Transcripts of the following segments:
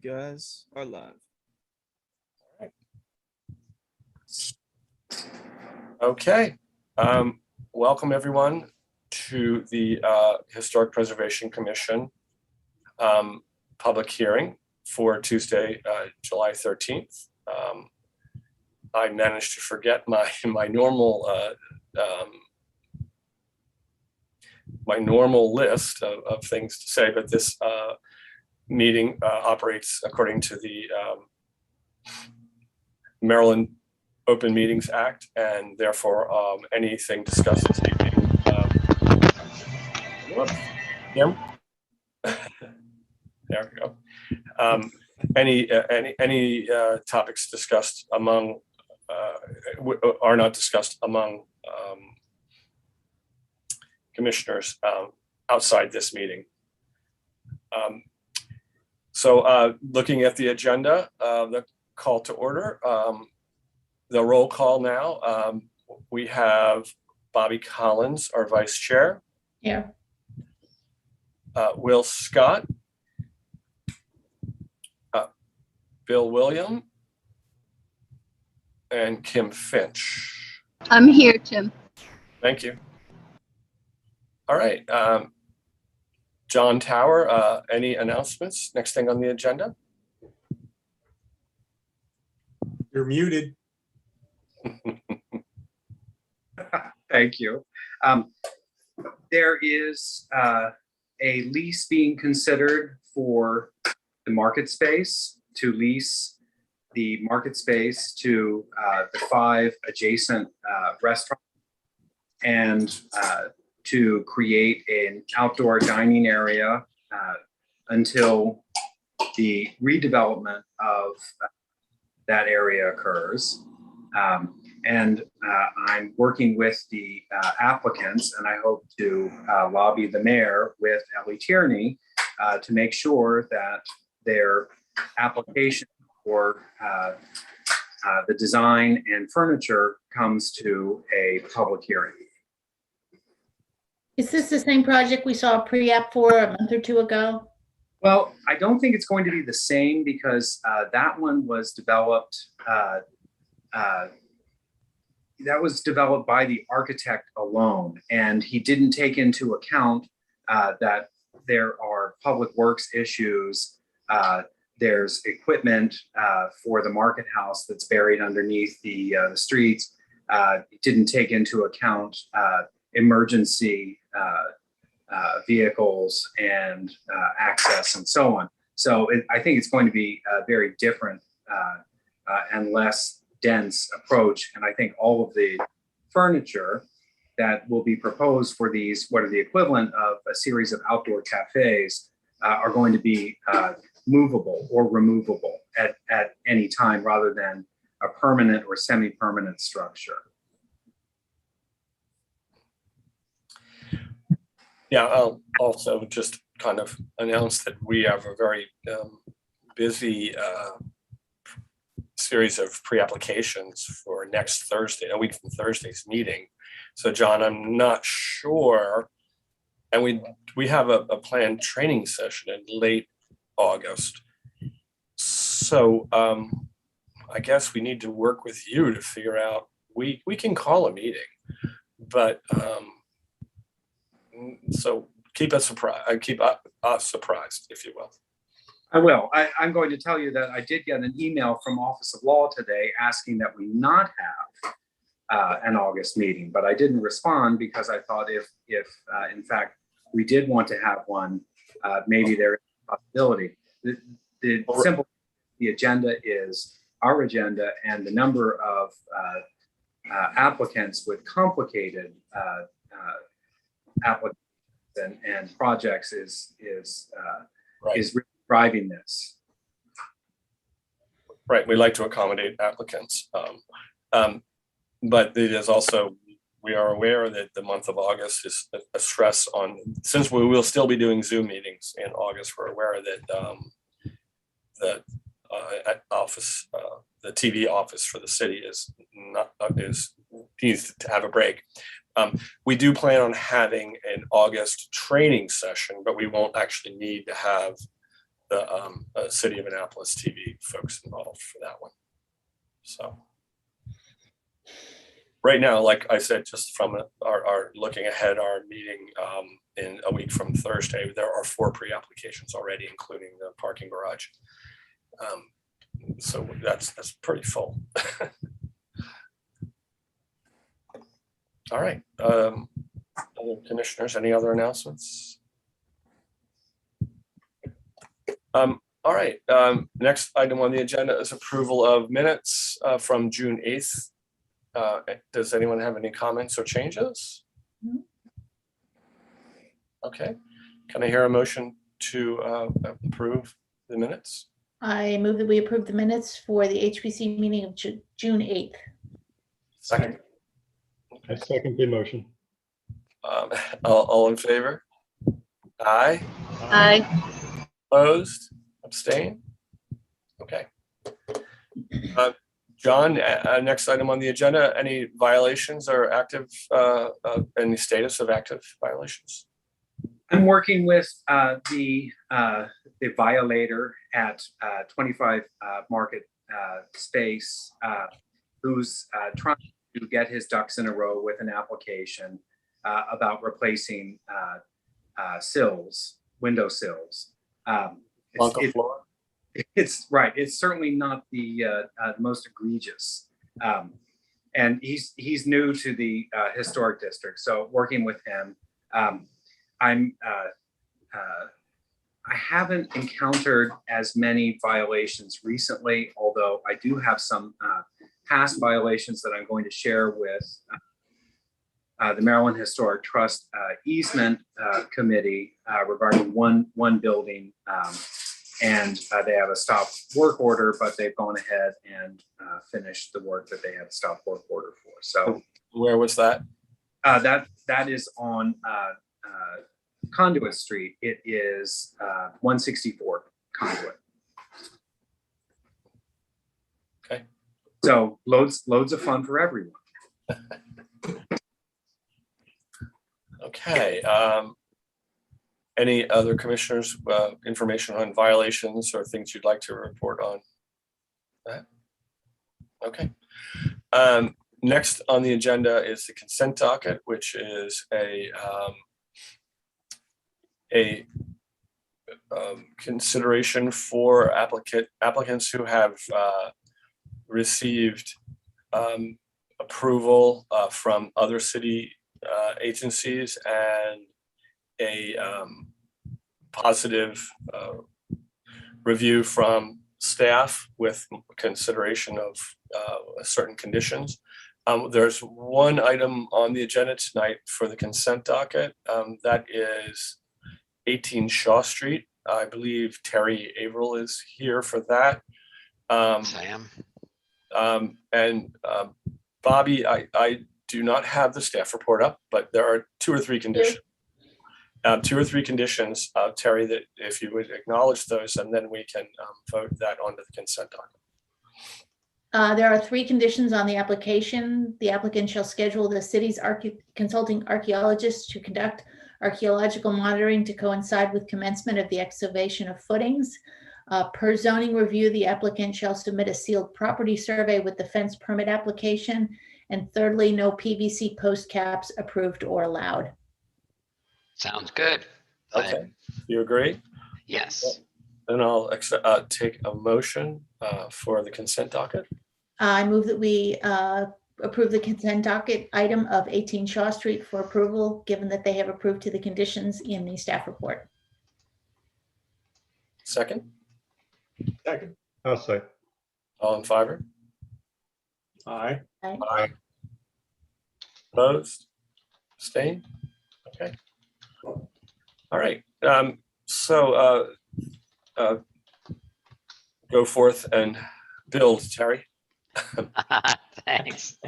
You guys are live. Okay. Welcome everyone to the Historic Preservation Commission public hearing for Tuesday, July 13th. I managed to forget my normal list of things to say, but this meeting operates according to the Maryland Open Meetings Act, and therefore anything discussed this evening. Kim? There we go. Any topics discussed among are not discussed among commissioners outside this meeting. So looking at the agenda, the call to order, the roll call now. We have Bobby Collins, our vice chair. Here. Will Scott. Bill William. And Kim Finch. I'm here, Tim. Thank you. All right. John Tower, any announcements? Next thing on the agenda? You're muted. Thank you. There is a lease being considered for the market space, to lease the market space to the 5 adjacent restaurants, and to create an outdoor dining area until the redevelopment of that area occurs. And I'm working with the applicants, and I hope to lobby the mayor with Ellie Tierney to make sure that their application for the design and furniture comes to a public hearing. Is this the same project we saw a pre-app for a month or two ago? Well, I don't think it's going to be the same, because that one was developed by the architect alone, and he didn't take into account that there are public works issues. There's equipment for the market house that's buried underneath the streets. It didn't take into account emergency vehicles and access and so on. So I think it's going to be a very different and less dense approach. And I think all of the furniture that will be proposed for these, what are the equivalent of a series of outdoor cafes, are going to be movable or removable at any time, rather than a permanent or semi-permanent structure. Yeah, I'll also just kind of announce that we have a very busy series of pre-applications for next Thursday, a week from Thursday's meeting. So John, I'm not sure, and we have a planned training session in late August. So I guess we need to work with you to figure out, we can call a meeting, but so keep us surprised, if you will. I will. I'm going to tell you that I did get an email from Office of Law today asking that we not have an August meeting, but I didn't respond, because I thought if in fact we did want to have one, maybe there is a possibility. The agenda is our agenda, and the number of applicants with complicated applications and projects is really driving this. Right, we like to accommodate applicants, but it is also, we are aware that the month of August is a stress on, since we will still be doing Zoom meetings in August, we're aware that the TV office for the city needs to have a break. We do plan on having an August training session, but we won't actually need to have City of Annapolis TV folks involved for that one. So right now, like I said, just from our looking ahead, our meeting in a week from Thursday, there are 4 pre-applications already, including the parking garage. So that's pretty full. All right. Other commissioners, any other announcements? All right. Next item on the agenda is approval of minutes from June 8th. Does anyone have any comments or changes? No. Okay. Can I hear a motion to approve the minutes? I move that we approve the minutes for the HPC meeting of June 8th. Second. I second the motion. All in favor? Aye. Aye. Opposed? Abstain? Okay. John, next item on the agenda, any violations or active, any status of active violations? I'm working with the violator at 25 Market Space, who's trying to get his ducks in a row with an application about replacing sills, window sills. Blanca floor? It's right. It's certainly not the most egregious, and he's new to the historic district. So working with him, I haven't encountered as many violations recently, although I do have some past violations that I'm going to share with the Maryland Historic Trust easement committee regarding one building. And they have a stop work order, but they've gone ahead and finished the work that they had a stop work order for. So where was that? That is on Conduit Street. It is 164 Conduit. Okay. So loads of fun for everyone. Okay. Any other commissioners, information on violations or things you'd like to report on that? Okay. Next on the agenda is the consent docket, which is a consideration for applicants who have received approval from other city agencies and a positive review from staff with consideration of certain conditions. There's one item on the agenda tonight for the consent docket. That is 18 Shaw Street. I believe Terry Averill is here for that. Yes, I am. And Bobby, I do not have the staff report up, but there are 2 or 3 conditions. 2 or 3 conditions, Terry, that if you would acknowledge those, and then we can vote that onto the consent docket. There are 3 conditions on the application. The applicant shall schedule the city's consulting archaeologist to conduct archaeological monitoring to coincide with commencement of the excavation of footings. Per zoning review, the applicant shall submit a sealed property survey with the fence permit application. And thirdly, no PVC post caps approved or allowed. Sounds good. Okay, you agree? Yes. Then I'll take a motion for the consent docket. I move that we approve the consent docket item of 18 Shaw Street for approval, given that they have approved to the conditions in the staff report. Second, Second. I'll say. all in favor? Aye. Aye. Opposed? Abstained? Okay. All right. So go forth and build, Terry. Thanks.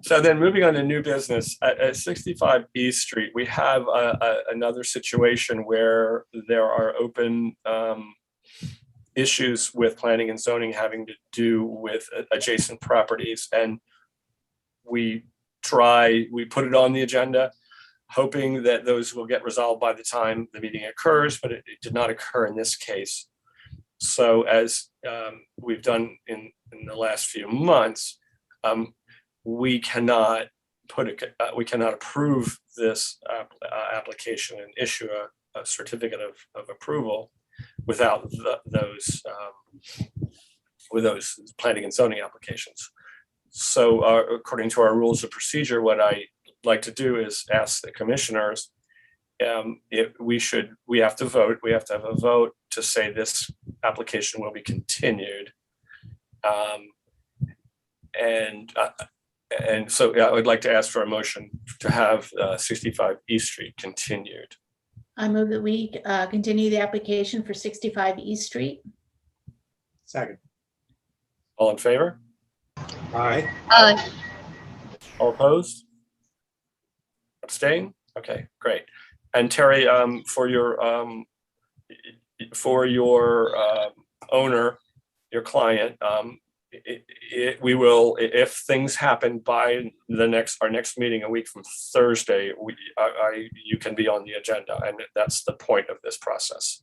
So then moving on to new business at 65 East Street, we have another situation where there are open issues with planning and zoning having to do with adjacent properties. And we put it on the agenda, hoping that those will get resolved by the time the meeting occurs, but it did not occur in this case. So as we've done in the last few months, we cannot we cannot approve this application and issue a certificate of approval without with those planning and zoning applications. So according to our rules of procedure, what I like to do is ask the commissioners if we have to vote. We have to have a vote to say this application will be continued. And so I would like to ask for a motion to have 65 East Street continued. I move that we continue the application for 65 East Street. Second. All in favor? Aye. All opposed? Abstain? Okay, great. And Terry, for your owner, your client, we will, if things happen by our next meeting a week from Thursday, you can be on the agenda, and that's the point of this process.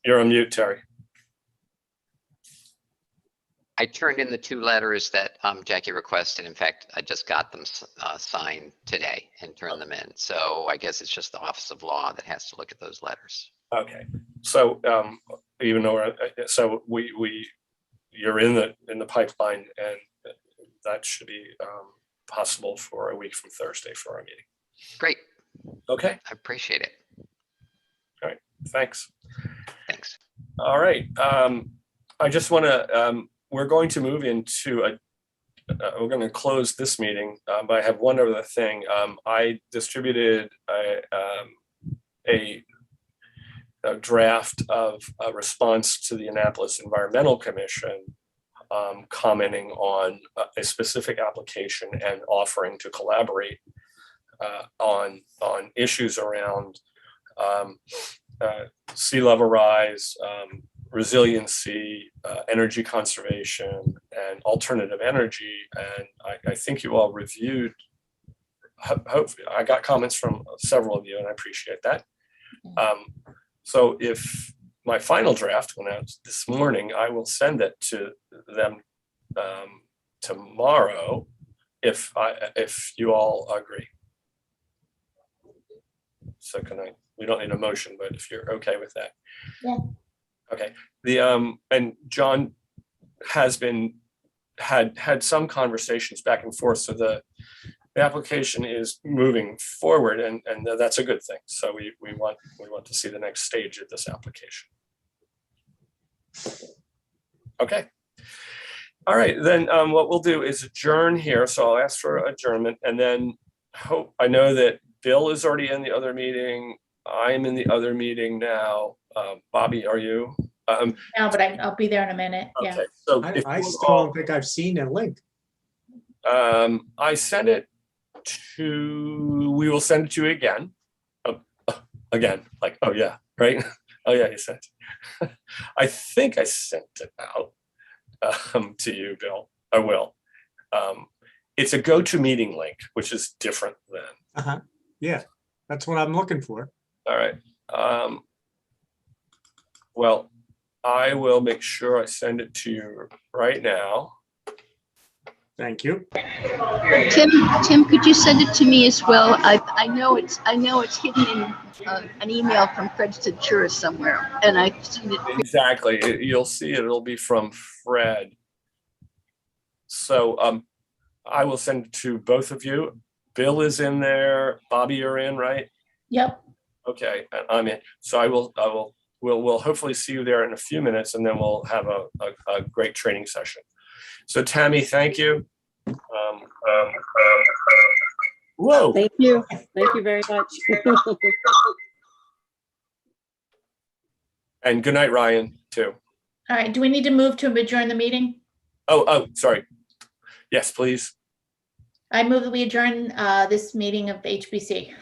You're on mute, Terry. I turned in the 2 letters that Jackie requested. In fact, I just got them signed today and turned them in. So I guess it's just the Office of Law that has to look at those letters. Okay, so even though you're in the pipeline, and that should be possible for a week from Thursday for our meeting. Great. Okay, I appreciate it. all right, thanks. Thanks. All right, I just want to. We're going to move into we're going to close this meeting, but I have one other thing. I distributed a draft of a response to the Annapolis Environmental Commission commenting on a specific application and offering to collaborate on issues around sea level rise, resiliency, energy conservation, and alternative energy. And I think you all reviewed, hopefully, I got comments from several of you, and I appreciate that. So if my final draft went out this morning, I will send it to them tomorrow, if you all agree. So we don't need a motion, but if you're okay with that. Yeah. Okay. And John has had some conversations back and forth, so the application is moving forward, and that's a good thing. So we want to see the next stage of this application. Okay. All right, then what we'll do is adjourn here. So I'll ask for adjournment, and then I know that Bill is already in the other meeting. I'm in the other meeting now. Bobby, are you? No, but I'll be there in a minute. Yeah. Okay. So I still don't think I've seen a link. I sent it to. We will send it to you again. Again, like, oh yeah, right. Oh yeah, you sent it. I think I sent it out to you, Bill. I will. It's a GoToMeeting link, which is different than. Yeah, that's what I'm looking for. All right. Well, I will make sure I send it to you right now. Thank you. Tim, could you send it to me as well? I know it's hidden in an email from Fred Centura somewhere, and I've seen it. Exactly. You'll see it. It'll be from Fred. So I will send it to both of you. Bill is in there. Bobby, you're in, right? Yep. Okay, and I'm in. So we'll hopefully see you there in a few minutes, and then we'll have a great training session. So Tammy, thank you. Whoa. Thank you. Thank you very much. And good night, Ryan, too. All right. Do we need to move to adjourn the meeting? Oh, sorry. Yes, please. I move that we adjourn this meeting of HBC.